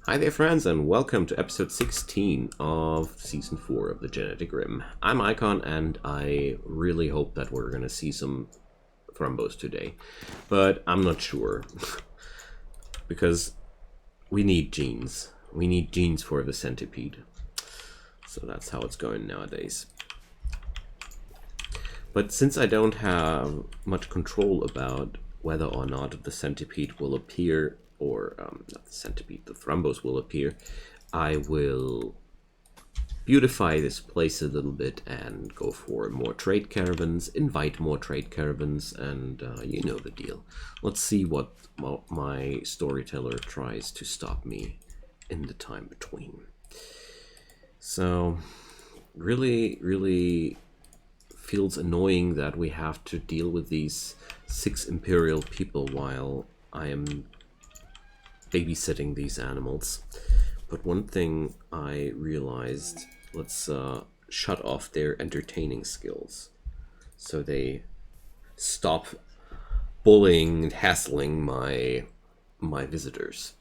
Hi there friends, and welcome to episode 16 of season 4 of the GeneticRim. I'm Icon, and I really hope that we're going to see some thrumbos today, but I'm not sure. Because we need genes. We need genes for the centipede. So that's how it's going nowadays. But since I don't have much control about whether or not the centipede will appear, or not the centipede, the thrumbos will appear, I will beautify this place a little bit and go for more trade caravans, invite more trade caravans, and you know the deal. Let's see what my storyteller tries to stop me in the time between. So, really feels annoying that we have to deal with these 6 imperial people while I am babysitting these animals. But one thing I realized, let's shut off their entertaining skills so they stop bullying and hassling my visitors.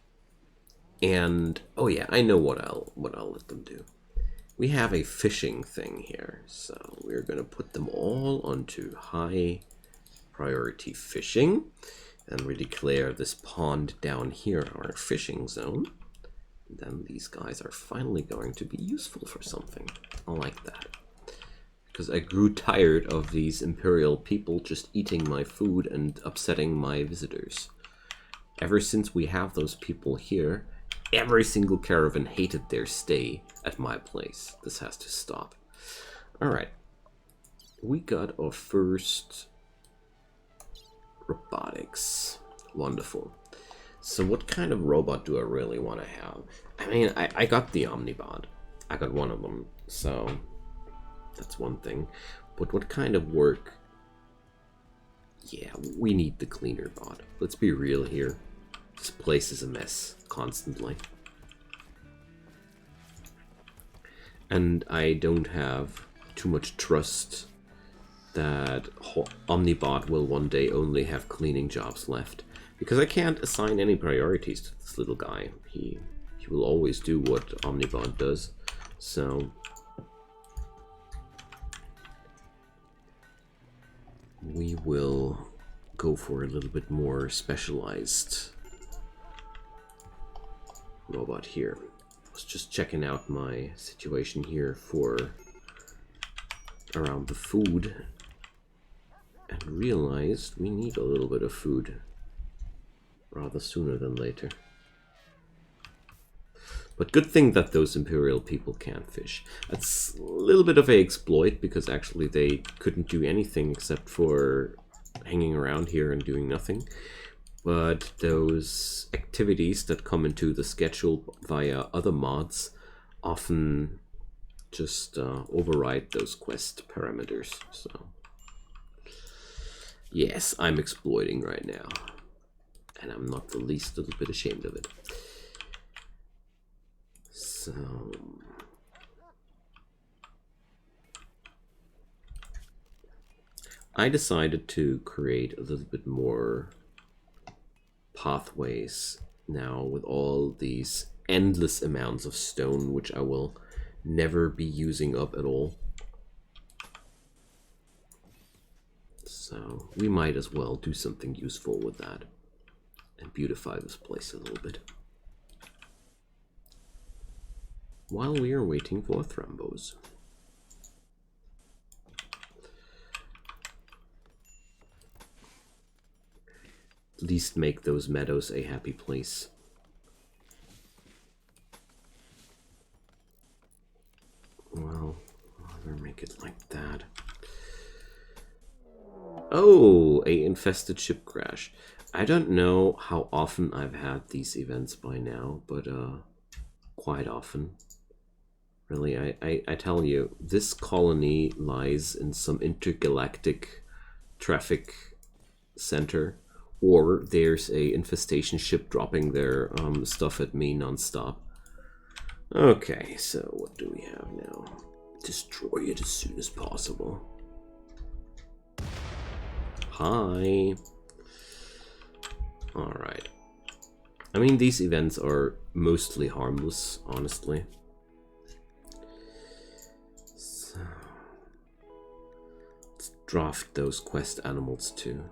And oh yeah, I know what I'll let them do. We have a fishing thing here, so we're gonna put them all onto high priority fishing. And we declare this pond down here our fishing zone. And then these guys are finally going to be useful for something. I like that. Because I grew tired of these imperial people just eating my food and upsetting my visitors. Ever since we have those people here, every single caravan hated their stay at my place. This has to stop. Alright. We got our first robotics. Wonderful. So what kind of robot do I really want to have? I mean, I got the Omnibot. I got one of them, so that's one thing. But what kind of work? Yeah, we need the cleaner bot. Let's be real here. This place is a mess constantly. And I don't have too much trust that Omnibot will one day only have cleaning jobs left, because I can't assign any priorities to this little guy. He will always do what Omnibot does. So we will go for a little bit more specialized robot here. I was just checking out my situation here for around the food, and realized we need a little bit of food rather sooner than later. But good thing that those imperial people can't fish. That's a little bit of an exploit, because actually they couldn't do anything except for hanging around here and doing nothing. But those activities that come into the schedule via other mods often just override those quest parameters. So yes, I'm exploiting right now, and I'm not the least little bit ashamed of it. So I decided to create a little bit more pathways now with all these endless amounts of stone, which I will never be using up at all. So we might as well do something useful with that and beautify this place a little bit while we are waiting for thrumbos. At least make those meadows a happy place. Well, I'll rather make it like that. Oh, a infested ship crash. I don't know how often I've had these events by now, but quite often. Really, I tell you, this colony lies in some intergalactic traffic center, or there's a infestation ship dropping their stuff at me non-stop. Okay, so what do we have now? Destroy it as soon as possible. Hi. Alright. I mean, these events are mostly harmless, honestly. So, let's draft those quest animals too.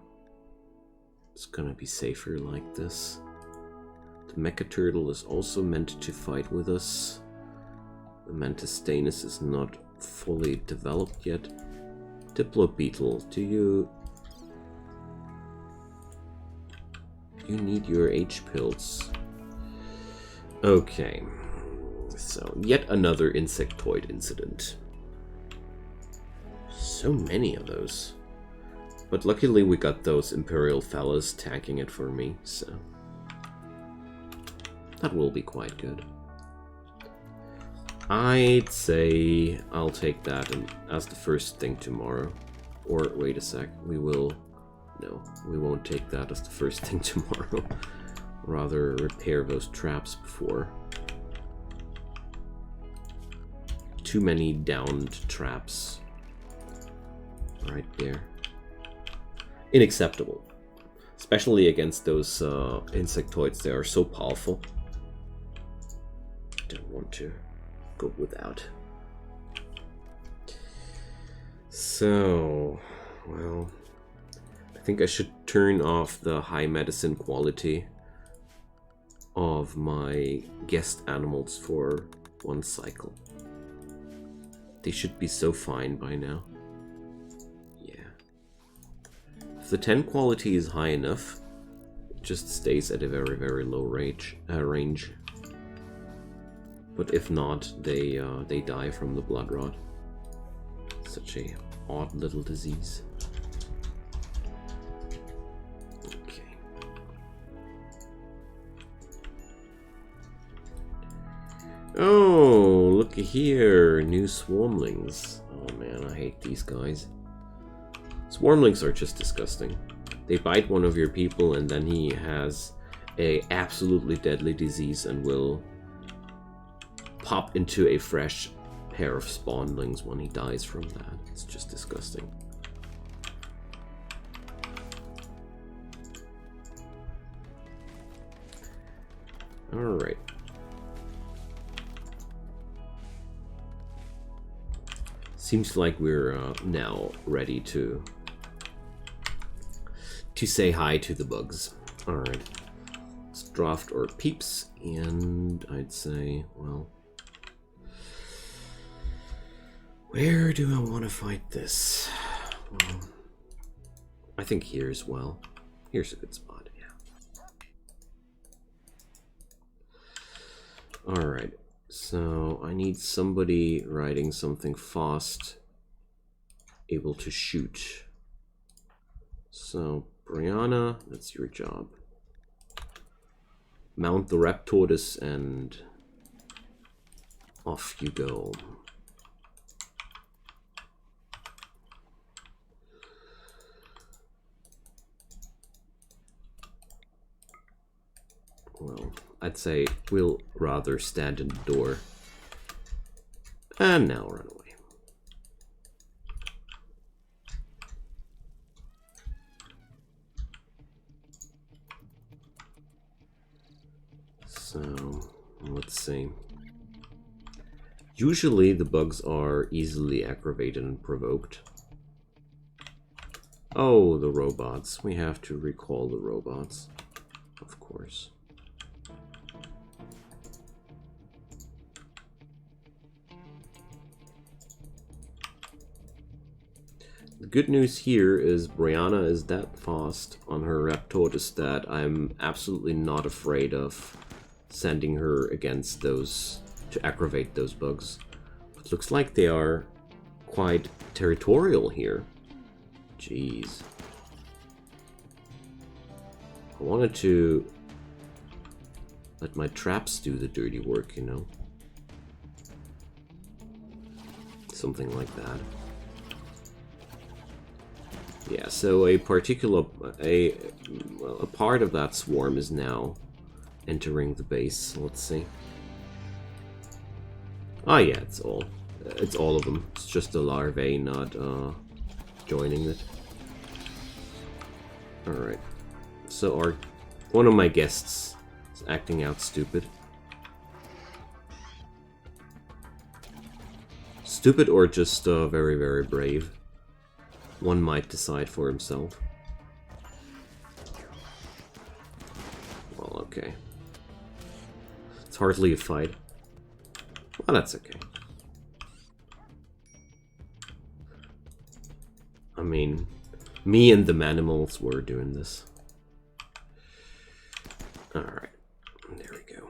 It's gonna be safer like this. The Mecha Turtle is also meant to fight with us. The Mantis Stanus is not fully developed yet. Diplo Beetle, do you need your H pills? Okay, so yet another insectoid incident. So many of those. But luckily we got those Imperial fellas tagging it for me, so that will be quite good. I'd say I'll take that as the first thing tomorrow. Or wait a sec, we won't take that as the first thing tomorrow. Rather repair those traps before. Too many downed traps. Right there. Unacceptable. Especially against those insectoids, they are so powerful. Don't want to go without. So, well, I think I should turn off the high medicine quality of my guest animals for one cycle. They should be so fine by now. Yeah. If the 10 quality is high enough, it just stays at a very, very low range. But if not, they die from the blood rot. Such a odd little disease. Okay. Oh, looky here, new swarmlings. Oh man, I hate these guys. Swarmlings are just disgusting. They bite one of your people and then he has a absolutely deadly disease and will pop into a fresh pair of spawnlings when he dies from that. It's just disgusting. Alright. Seems like we're now ready to say hi to the bugs. Alright. Let's draft our peeps, and I'd say, well, where do I want to fight this? Well, I think here as well. Here's a good spot, yeah. Alright, so I need somebody riding something fast, able to shoot. So, Brianna, that's your job. Mount the Raptortus and off you go. Well, I'd say we'll rather stand in the door. And now run away. So, let's see. Usually the bugs are easily aggravated and provoked. Oh, the robots. We have to recall the robots. Of course. The good news here is Brianna is that fast on her Raptortus that I'm absolutely not afraid of sending her against those to aggravate those bugs. It looks like they are quite territorial here. Jeez. I wanted to let my traps do the dirty work, you know. Something like that. Yeah, so a particular a part of that swarm is now entering the base. Let's see. Ah, yeah, it's all of them. It's just the larvae not joining it. All right. So one of my guests is acting out stupid. Stupid or just very, very brave. One might decide for himself. Well, okay. It's hardly a fight. Well, that's okay. I mean, me and the manimals were doing this. Alright, there we go.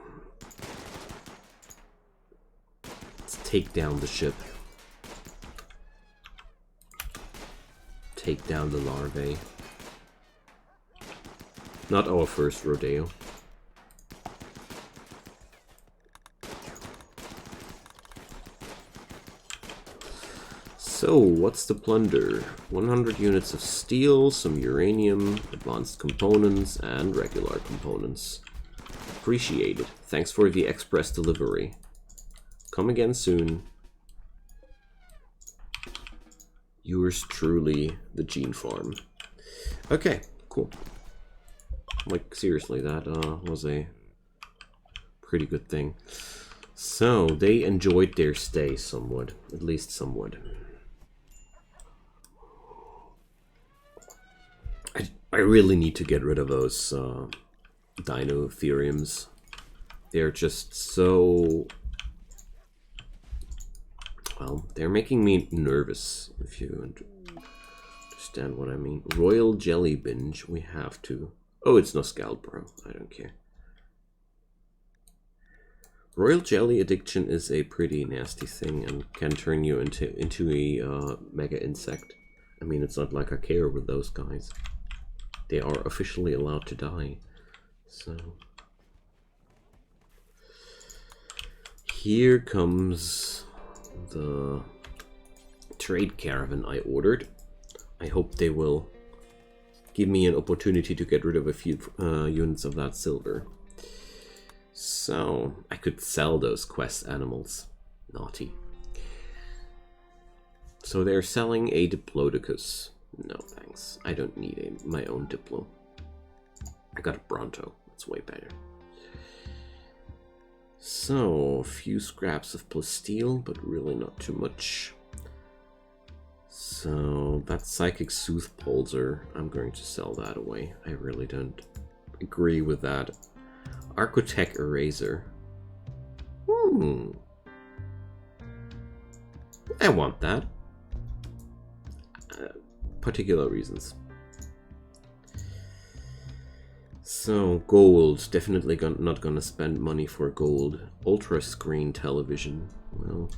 Let's take down the ship. Take down the larvae. Not our first rodeo. So, what's the plunder? 100 units of steel, some uranium, advanced components, and regular components. Appreciated. Thanks for the express delivery. Come again soon. Yours truly, the Gene Farm. Okay, cool. Like, seriously, that was a pretty good thing. So, they enjoyed their stay somewhat. At least somewhat. I really need to get rid of those Dinotheriums. They're just so... Well, they're making me nervous, if you understand what I mean. Royal Jelly Binge, we have to... Oh, it's no Scalpro, I don't care. Royal Jelly Addiction is a pretty nasty thing and can turn you into a mega insect. I mean, it's not like I care with those guys. They are officially allowed to die. So... Here comes the trade caravan I ordered. I hope they will give me an opportunity to get rid of a few units of that silver. So, I could sell those quest animals. Naughty. So they're selling a Diplodocus. No thanks. I don't need my own Diplo. I got a Bronto. That's way better. So, a few scraps of plasteel, but really not too much. So, that Psychic Sooth Pulsar, I'm going to sell that away. I really don't agree with that. Architect Eraser. I want that. Particular reasons. So, gold. Definitely not gonna spend money for gold. Ultra screen television. Well,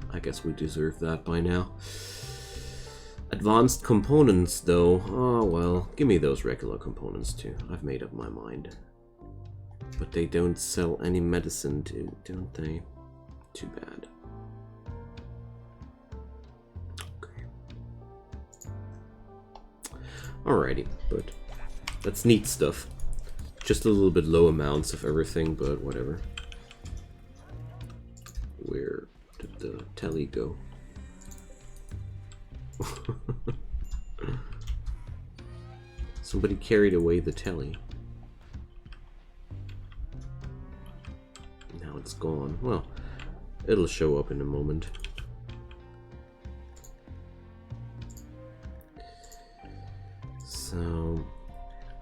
I guess we deserve that by now. Advanced components, though. Oh, well. Give me those regular components, too. I've made up my mind. But they don't sell any medicine, too, don't they? Too bad. Alrighty, but that's neat stuff. Just a little bit low amounts of everything, but whatever. Where did the telly go? Somebody carried away the telly. Now it's gone. Well, it'll show up in a moment. So,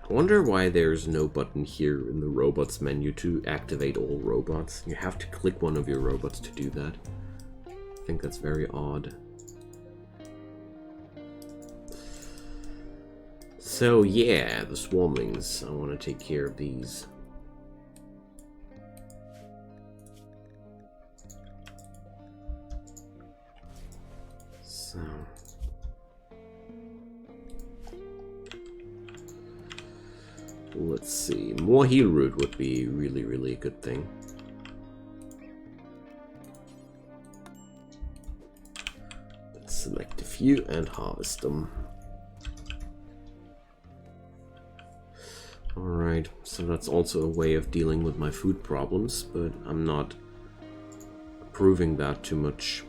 I wonder why there's no button here in the robots menu to activate all robots. You have to click one of your robots to do that. I think that's very odd. So yeah, the swarmlings. I want to take care of these. So... let's see, more heal root would be really a good thing. Let's select a few and harvest them. Alright, so that's also a way of dealing with my food problems, but I'm not approving that too much.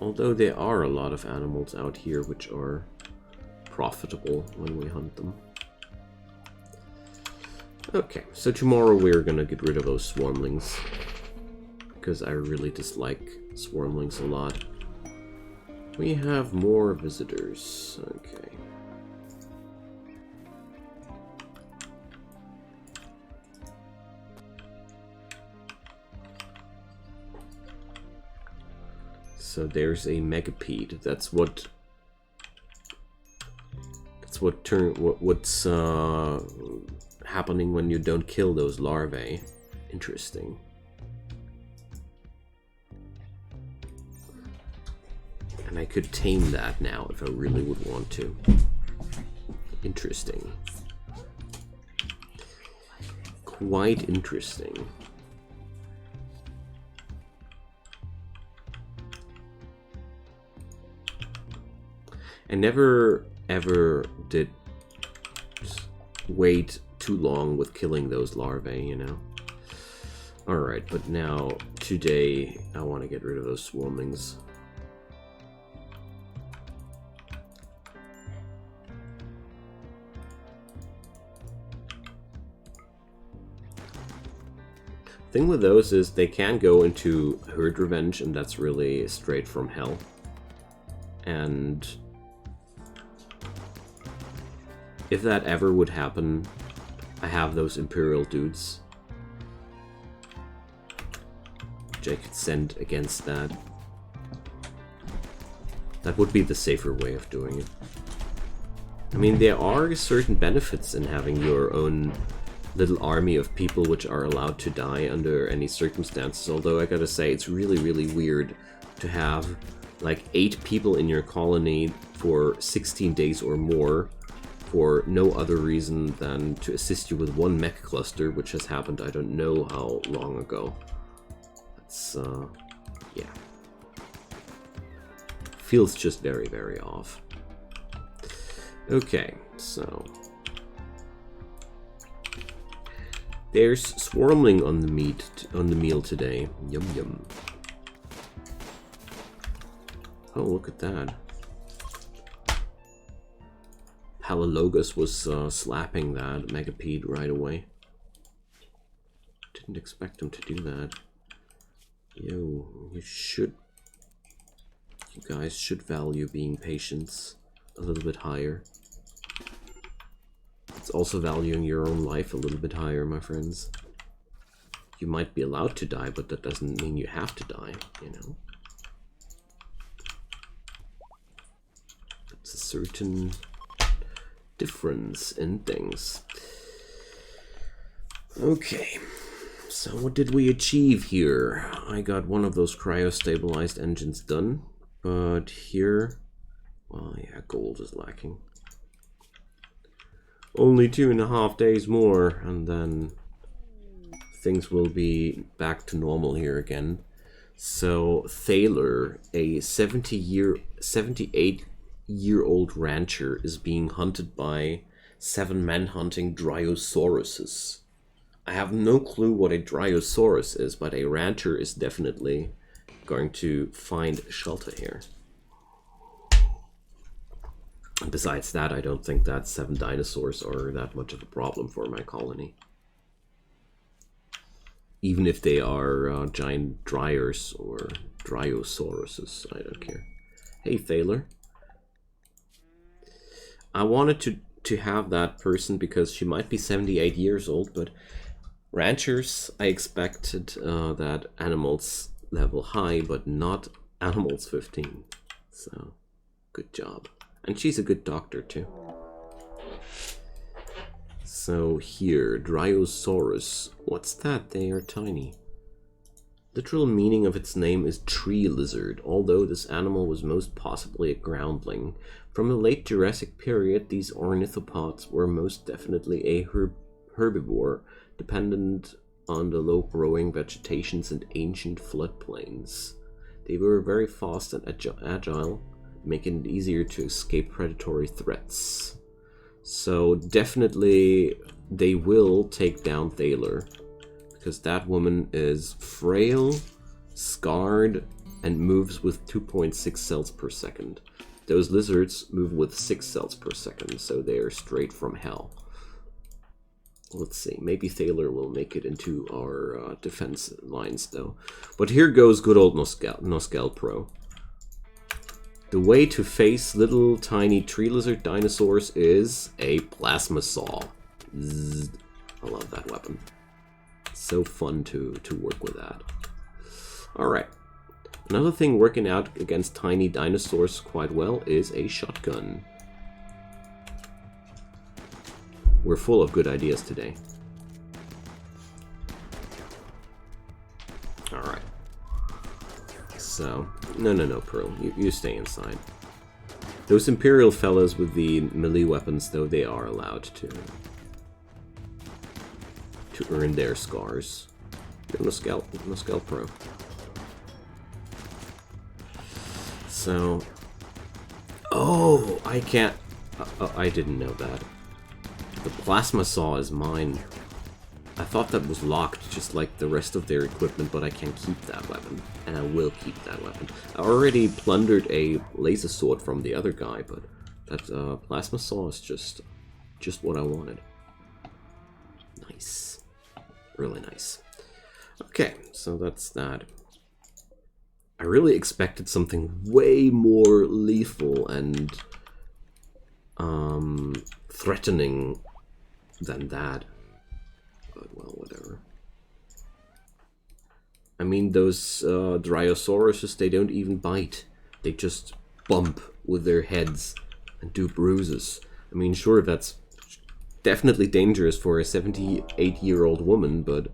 Although there are a lot of animals out here which are profitable when we hunt them. Okay, so tomorrow we're gonna get rid of those swarmlings. because I really dislike swarmlings a lot. We have more visitors. Okay. So there's a megapede. What's happening when you don't kill those larvae. Interesting. And I could tame that now if I really would want to. Interesting. Quite interesting. I never ever did wait too long with killing those larvae, you know? Alright, but now, today, I want to get rid of those swarmlings. Thing with those is they can go into herd revenge, and that's really straight from hell. And if that ever would happen, I have those Imperial dudes which I could send against that. That would be the safer way of doing it. I mean, there are certain benefits in having your own little army of people which are allowed to die under any circumstances, although I gotta say, it's really, really weird to have like 8 people in your colony for 16 days or more for no other reason than to assist you with one mech cluster, which has happened I don't know how long ago. That's, yeah. Feels just very, very off. Okay, so there's swarmling on the meal today. Yum yum. Oh, look at that. Palalogus was slapping that megapede right away. Didn't expect him to do that. Yo, you guys should value being patient a little bit higher. It's also valuing your own life a little bit higher, my friends. You might be allowed to die, but that doesn't mean you have to die, you know? It's a certain difference in things. Okay, so what did we achieve here? I got one of those cryo-stabilized engines done, but here, well, yeah, gold is lacking. Only 2.5 days more, and then things will be back to normal here again. So Thaler, a 78-year-old rancher, is being hunted by 7 men hunting Dryosauruses. I have no clue what a Dryosaurus is, but a rancher is definitely going to find shelter here. Besides that, I don't think that 7 dinosaurs are that much of a problem for my colony. Even if they are giant dryers or Dryosauruses, I don't care. Hey, Thaler. I wanted to have that person because she might be 78 years old, but ranchers, I expected that animals level high, but not animals 15. So, good job. And she's a good doctor, too. So here, Dryosaurus. What's that? They are tiny. Literal meaning of its name is tree lizard, although this animal was most possibly a groundling. From the late Jurassic period, these ornithopods were most definitely a herbivore, dependent on the low-growing vegetations and ancient floodplains. They were very fast and agile, making it easier to escape predatory threats. So definitely they will take down Thaler, because that woman is frail, scarred, and moves with 2.6 cells per second. Those lizards move with 6 cells per second, so they are straight from hell. Let's see, maybe Thaler will make it into our defense lines though. But here goes good old Noscal Pro. The way to face little tiny tree lizard dinosaurs is a plasma saw. Zzz. I love that weapon. So fun to work with that. Alright. Another thing working out against tiny dinosaurs quite well is a shotgun. We're full of good ideas today. Alright. So, no, Pearl. You stay inside. Those Imperial fellas with the melee weapons, though, they are allowed to earn their scars. No scalp Pro. So, oh, I can't. I didn't know that. The plasma saw is mine. I thought that was locked, just like the rest of their equipment, but I can keep that weapon, and I will keep that weapon. I already plundered a laser sword from the other guy, but that plasma saw is just what I wanted. Nice. Really nice. Okay, so that's that. I really expected something way more lethal and threatening than that. But, well, whatever. I mean, those Dryosauruses, they don't even bite. They just bump with their heads and do bruises. I mean, sure, that's definitely dangerous for a 78-year-old woman, but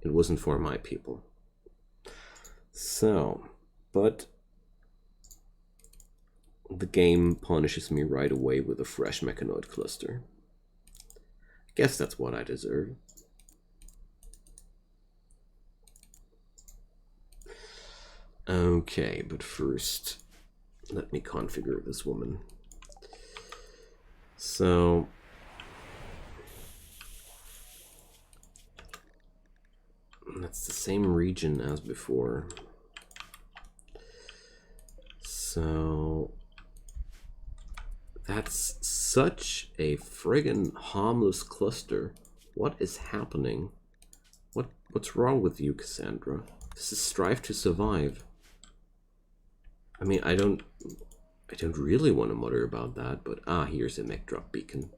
it wasn't for my people. So, but the game punishes me right away with a fresh mechanoid cluster. Guess that's what I deserve. Okay, but first, let me configure this woman. So, that's the same region as before. So, that's such a friggin' harmless cluster. What is happening? What's wrong with you, Cassandra? This is strive to survive. I mean, I don't really want to mutter about that, but here's a mech drop beacon.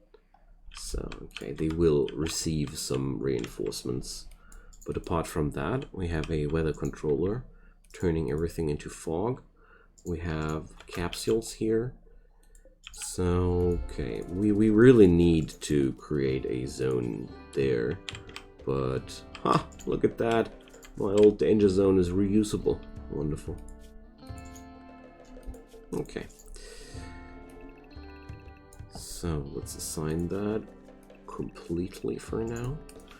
So, okay, they will receive some reinforcements. But apart from that, we have a weather controller turning everything into fog. We have capsules here. So, okay, we really need to create a zone there. But, look at that. My old danger zone is reusable. Wonderful. Okay. So, let's assign that completely for now.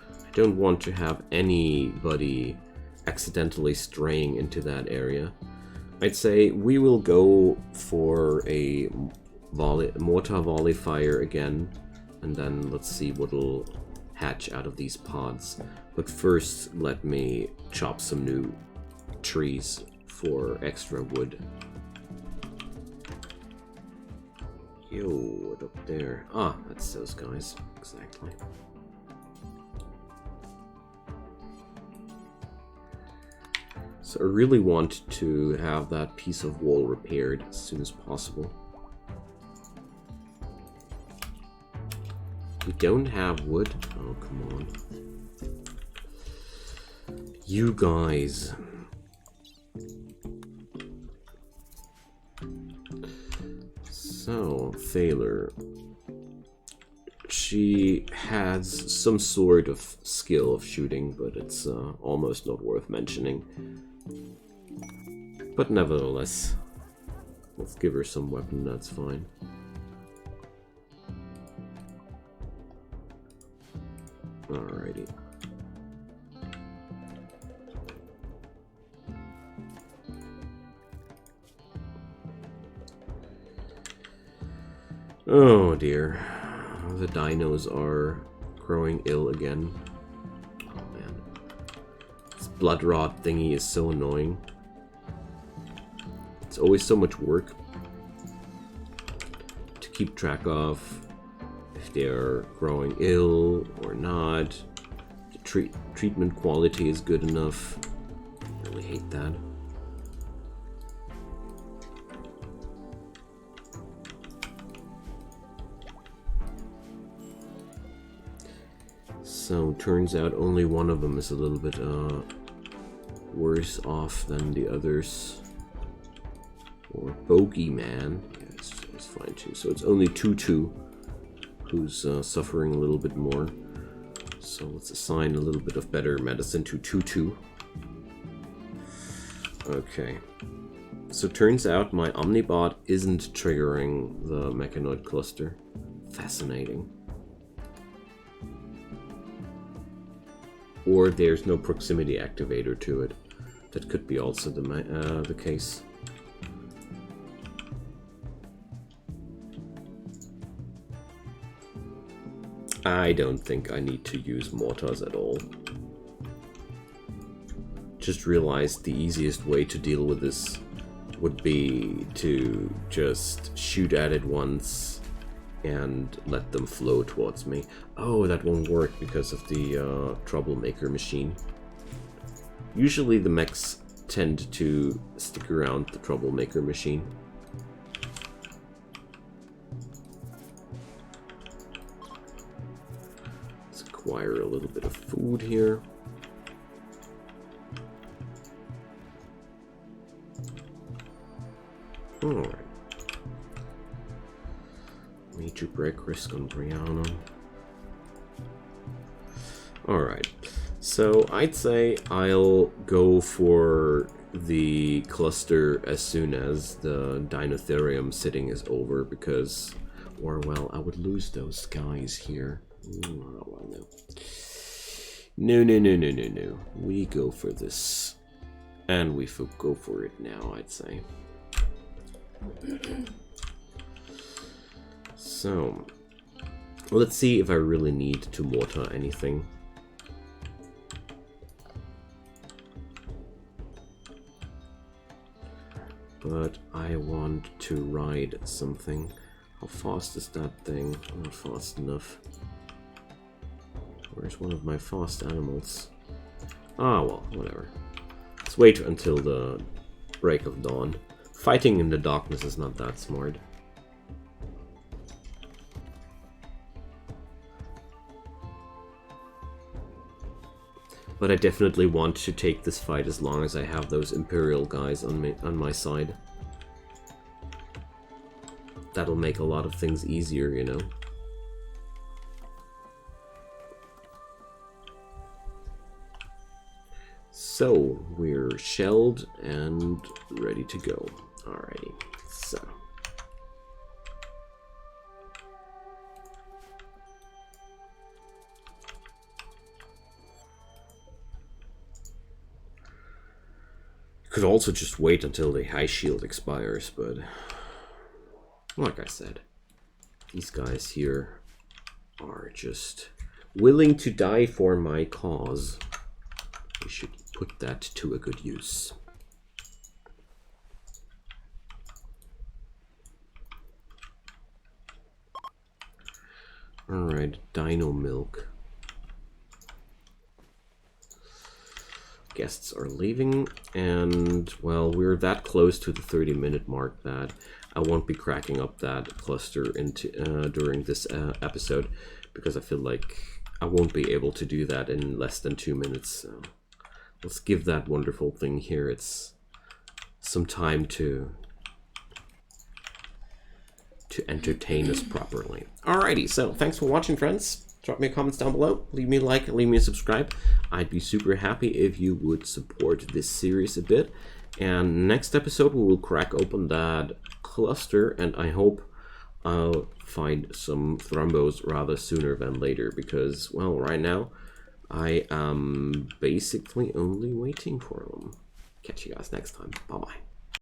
I don't want to have anybody accidentally straying into that area. I'd say we will go for a mortar volley fire again, and then let's see what'll hatch out of these pods. But first, let me chop some new trees for extra wood. Yo, what up there? That's those guys, exactly. So I really want to have that piece of wall repaired as soon as possible. We don't have wood? Oh, come on. You guys. So, Thaler. She has some sort of skill of shooting, but it's almost not worth mentioning. But nevertheless, let's give her some weapon, that's fine. Alrighty. Oh dear. The dinos are growing ill again. Oh man. This blood rot thingy is so annoying. It's always so much work to keep track of. they're growing ill or not. The treatment quality is good enough. I really hate that. So turns out only one of them is a little bit worse off than the others. Or Bogeyman, yeah, it's fine too. So it's only Tutu who's suffering a little bit more. So let's assign a little bit of better medicine to Tutu. Okay. So turns out my Omnibot isn't triggering the mechanoid cluster. Fascinating. Or there's no proximity activator to it. That could be also the case. I don't think I need to use mortars at all. Just realized the easiest way to deal with this would be to just shoot at it once and let them flow towards me. Oh, that won't work because of the troublemaker machine. Usually the mechs tend to stick around the troublemaker machine. Let's acquire a little bit of food here. Alright. Major break risk on Brianna. Alright. So I'd say I'll go for the cluster as soon as the Dinotherium sitting is over because, or well, I would lose those guys here. Oh, well, no. No. We go for this. And we go for it now, I'd say. So, let's see if I really need to mortar anything. But I want to ride something. How fast is that thing? Not fast enough. Where's one of my fast animals? Ah, well, whatever. Let's wait until the break of dawn. Fighting in the darkness is not that smart. But I definitely want to take this fight as long as I have those Imperial guys on my side. That'll make a lot of things easier, you know. So, we're shelled and ready to go. Alrighty, so. Could also just wait until the high shield expires, but like I said, these guys here are just willing to die for my cause. We should put that to a good use. Alright, Dino Milk. Guests are leaving, and well, we're that close to the 30-minute mark that I won't be cracking up that cluster into during this episode, because I feel like I won't be able to do that in less than 2 minutes. So let's give that wonderful thing here it's some time to entertain us properly. Alrighty, so thanks for watching, friends. Drop me comments down below, leave me a like, leave me a subscribe. I'd be super happy if you would support this series a bit. And next episode we will crack open that cluster, and I hope I'll find some thrombos rather sooner than later, because, well, right now I am basically only waiting for them. Catch you guys next time. Bye-bye.